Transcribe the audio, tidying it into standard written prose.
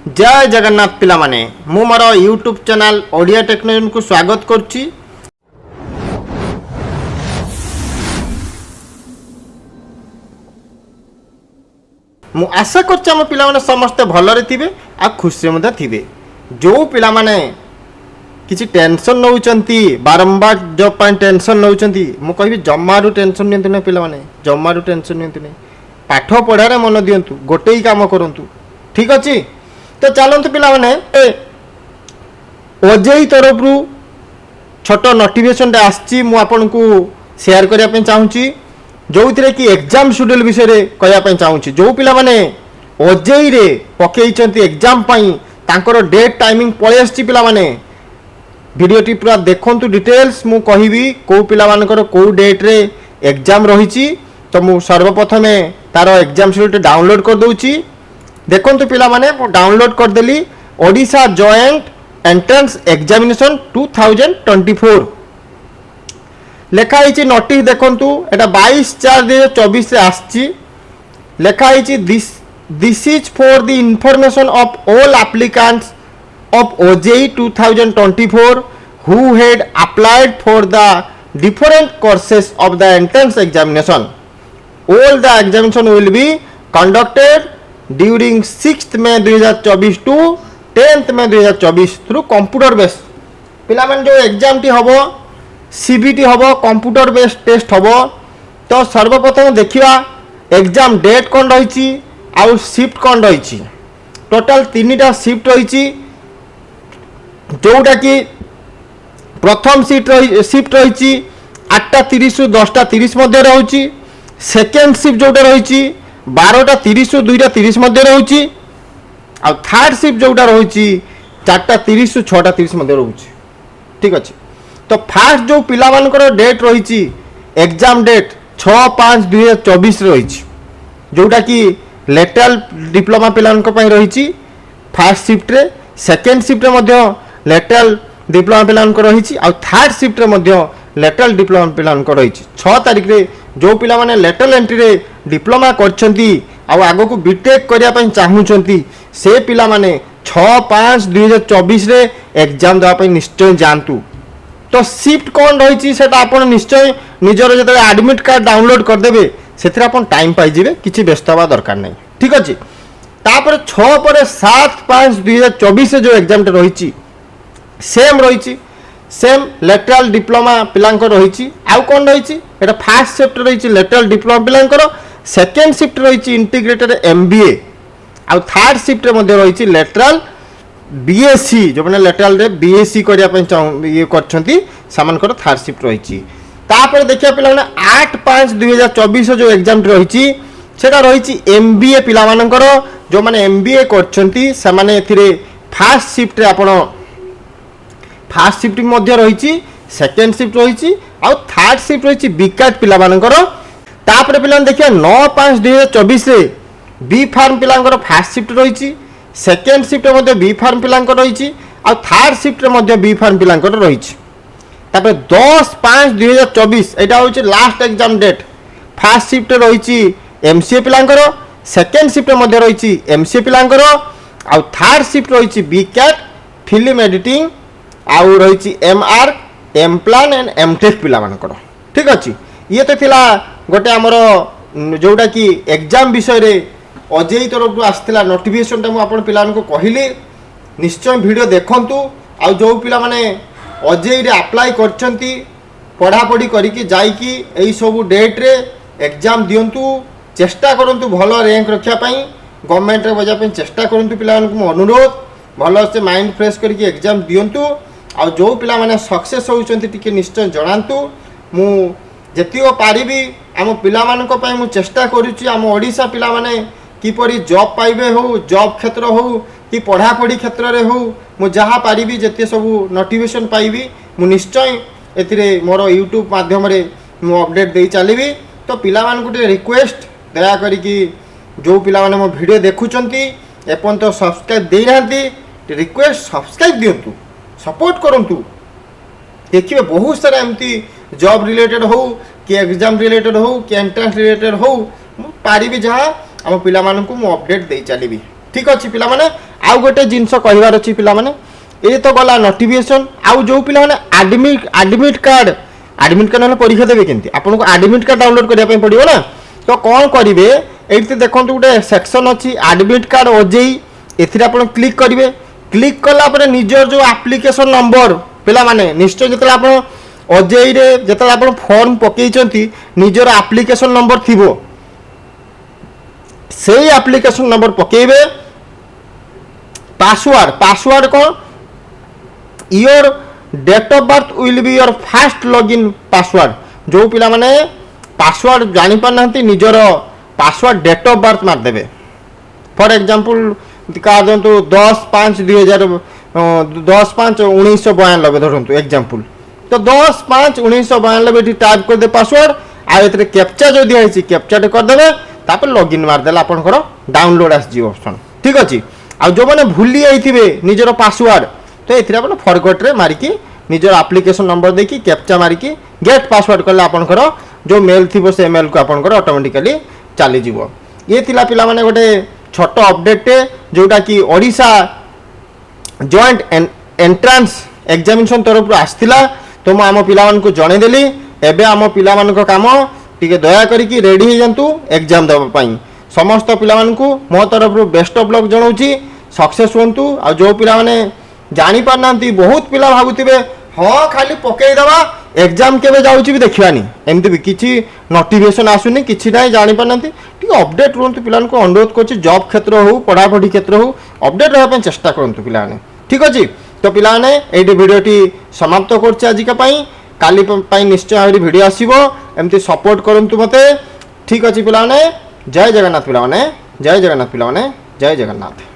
जय जगन्नाथ पिला माने मु मोर यूट्यूब चैनल ओडिया टेक्नोलॉजी को स्वागत करछि। मु आशा करछि हम पिला माने समस्त भलरे थिबे आ खुशी मध्य थिबे। जो पिला माने किछि टेंशन नउचंती बारंबार जॉब पय टेंशन नउचंती मु कहबी जम्मारु टेंशन नियंतु नै पिला माने जम्मारु टेंशन नियंतु नै पाठ पढ़ारे मन दियंतु गोटे ही काम करंतु ठीक अछि। तो चलते पिला माने ओजेई तरफ रु छोट नोटिफिकेशन आसी मु आपन को शेयर करिया पे चाहूची जो थिरे कि एग्जाम शेड्यूल विषय रे कहिया पे चाहूची। जो पिला माने ओजेई रे पकेइचंती एग्जाम पई तांकर डेट टाइमिंग पळे आसी पिला माने वीडियो टी पूरा देखंतु डिटेल्स मु कहिबी को पिला मानकर को डेट रे एग्जाम रहिची। तो मु सर्वप्रथमे तार एग्जाम शेड्यूल डाउनलोड कर दोउची। देखो पिला माने डाउनलोड कर देली ओडिशा जॉइंट एंट्रेंस एग्जामिनेशन 2024 लेखा ही नोटिस देखंतु एटा 22/4/2024 रे आछि। लेखा ही this is for the information of all applicants of OJEE 2024 who had applied for the different courses of the entrance examination. All the examination will be conducted during 6th May 2024 to 10th May 2024 through computer base पिला मन जो exam T हबो CBT हबो computer base test हबो। तो सर्वप्रथम देखिबा exam date कोन रहिची आउ शिफ्ट कोन रहिची। टोटल 3टा शिफ्ट रहिची जोटा कि प्रथम शिफ्ट रहिची 8:30 रु 10:30 मध्ये रहउची। सेकेंड शिफ्ट जोटा रहिची 12:30 रु 2:30 मध्ये रहउची। आ थर्ड शिफ्ट जोटा रहउची 4:30 रु 6:30 मध्ये रहउची ठीक अछि। तो फास्ट जो पिला मानकर डेट रहिची एग्जाम डेट 6/5/2024 रहिची जोटा कि लेटरल डिप्लोमा पिलानक पय रहिची फर्स्ट शिफ्ट रे। सेकेंड शिफ्ट रे मध्ये लेटरल डिप्लोमा पिलानक रहिची आ थर्ड शिफ्ट रे मध्ये लेटरल डिप्लोमा पिलानक रहिची। 6 तारिख रे जो पिला माने लेटरल एंट्री रे डिप्लोमा करछंती आ आगो को बीटेक करिया पय चाहूचंती से पिला माने 6/5/2024 रे एग्जाम देवा पय निश्चय जानतु। तो शिफ्ट कोन रहिची सेटा आपण निश्चय निजर जते एडमिट कार्ड डाउनलोड कर देबे सेथरा आपण टाइम पाइ जिवे किछि व्यस्त हवा दरकार नै ठीक अछि। तापर 6 पर 7/5/2024 जो एग्जाम टे रहिची सेम रहिची सेम लेटरल डिप्लोमा पिलांकर रहिची। आउ कोन रहिची एटा फर्स्ट शिफ्ट रहिची लेटरल डिप्लोमा पिलांकर। सेकेंड शिफ्ट रहिची इंटीग्रेटेड एमबीए आउ थर्ड शिफ्ट रे मध्ये रहिची लेटरल बीएससी जो माने लेटरल रे बीएससी करिया पे ये करछंती सामानकर थर्ड शिफ्ट रहिची। तापर देखिया पिला माने 8/5/2024 जो एग्जाम रहिची सेटा रहिची एमबीए पिला मानकर जो माने एमबीए करछंती से माने एथिरे फर्स्ट शिफ्ट रे आपण फर्स्ट शिफ्ट मध्ये रहिची सेकेंड शिफ्ट रहिची आउ थर्ड शिफ्ट रहिची बीकाट पिला मानकर। तापर पिला देखिया 9/5/2024 रे बी फार्म पिलांकर फर्स्ट शिफ्ट रहिची सेकेंड शिफ्ट मध्ये बी फार्म पिलांकर रहिची आउ थर्ड शिफ्ट मध्ये बी फार्म पिलांकर रहिची। तापर 10/5/2024 एटा होची last exam date. First shift रहिची एमसीए पिलांकर सेकेंड शिफ्ट मध्ये रहिची एमसीए पिलांकर आउ थर्ड शिफ्ट रहिची बीकैट फिल्म एडिटिंग आउ रहिची MR M plan and MTech पिला मानकर ठीक अछि। ये तो थिला गोटे हमर जोटा कि एग्जाम विषय रे ओजेई तरफ आसथिला नोटिफिकेशन ता मु आपन पिलान को कहिली निश्चय वीडियो देखंतु। आ जो पिला माने ओजेई रे अप्लाई करछंती पढ़ा पढ़ी करिकि जाईकि एई सब डेट रे एग्जाम दियंतु चेष्टा करंतु भलो रैंक रखिया पई गवर्नमेंट रे बजा पई चेष्टा करंतु पिलान को अनुरोध भलो से माइंड फ्रेश करिकि एग्जाम दियंतु। आ जो पिला माने सक्सेस होउचंती टिके निश्चय जणांतु। मु जेतिओ पारिबी आम पिला मानक पई मु चेष्टा करूची आम ओडिशा पिला माने किपरि जॉब पाइबे हो जॉब क्षेत्र हो कि पढ़ा पढ़ी क्षेत्र रे हो मु जहाँ पारिबी जेते सब नोटिफिकेशन पाइबी मु निश्चय एतिरे मोर यूट्यूब माध्यम रे मु अपडेट देई चलीबी। तो पिला मान गुटे रिक्वेस्ट दया करी कि जो पिला माने मो वीडियो देखुचंती एपन तो सब्सक्राइब देई नांती रिक्वेस्ट सब्सक्राइब दियंतु सपोर्ट करंतु। देखिए बहुत सारा एमती जॉब रिलेटेड हो कि एग्जाम रिलेटेड हो कि एंट्रेंस रिलेटेड हो पारिबी जहाँ आम पिला मानकु मु अपडेट दे चलीबी ठीक अच्छे पिला माने आउ गोटे जिनस कहबार अच्छी पाने ये तो गला नोटिफिकेशन आउ जो पाने आडमिट कार्ड ना परीक्षा देवे केमती आपको आडमिट कार्ड डाउनलोड करने पड़ो ना तो कौन करेंगे ये देखो गोटे सेक्शन अच्छी आडमिट कार्ड ओजेई एथिरे आप क्लिक करेंगे क्लिक कला निजर जो एप्लिकेशन नंबर पिला माने निश्चय जो आप ओजेई रे जो आप फॉर्म पकई निजर एप्लिकेशन नंबर थिबो से एप्लिकेशन नंबर पकेबे पासवर्ड कौन your date of birth will be your first login password जो पिला माने पासवर्ड जानी पार ना निजर पासवर्ड डेट ऑफ बर्थ मारदेवे फॉर एग्जांपल का दिंतु 10/5/1992 धरतु एग्जांपल तो 10/5/1992 टाइप करदे पासवर्ड आए कैप्चा जो दिखाई कैप्चाटे करदे तापर लॉगिन मारदेला आपनकर डाउनलोड आसी ऑप्शन ठीक अच्छे आ जो मैंने भूली जाइए निजर पासवर्ड तो ये आप फरगट रे मारिकी निजर एप्लिकेशन नंबर देखी कैप्चा मारिकी गेट पासवर्ड कले आपनकर जो मेल थी से मेल को आपनकर ऑटोमेटिकली चलीज ये थिला पिला माने गोटे छोट अपडेट जोटा कि ओडिशा जॉइंट एंट्रांस एग्जामिनेशन तरफ आसला तो आम पिला को जनईदेली एबे आम पिला काम टिके दया करिकी रेडी हो जातु एग्जाम देवाई समस्त पिला मो तरफ बेस्ट ऑफ लक जनाऊँगी सक्सेस हूँ आ जो पिला माने जानी पार ना बहुत पिला भावुवे हाँ खाली पकईदवा एग्जाम केवे जाऊँगी भी देखानी एमती भी किसी नोटिफिकेशन आसुनी कि ना जानी पार ना अपडेट रुहतु पिला अनुरोध कर जॉब क्षेत्र हो पढ़ापढ़ी क्षेत्र हो अपडेट रहा चेष्टा करूँ पिला ठीक अच्छे तो पिला ये भिडियोटी समाप्त कर काली निश्चय भाव भिडियो आसो एमती सपोर्ट करूँ मत ठीक अच्छे पिला जय जगन्नाथ पिला जय जगन्नाथ पिला जय जगन्नाथ।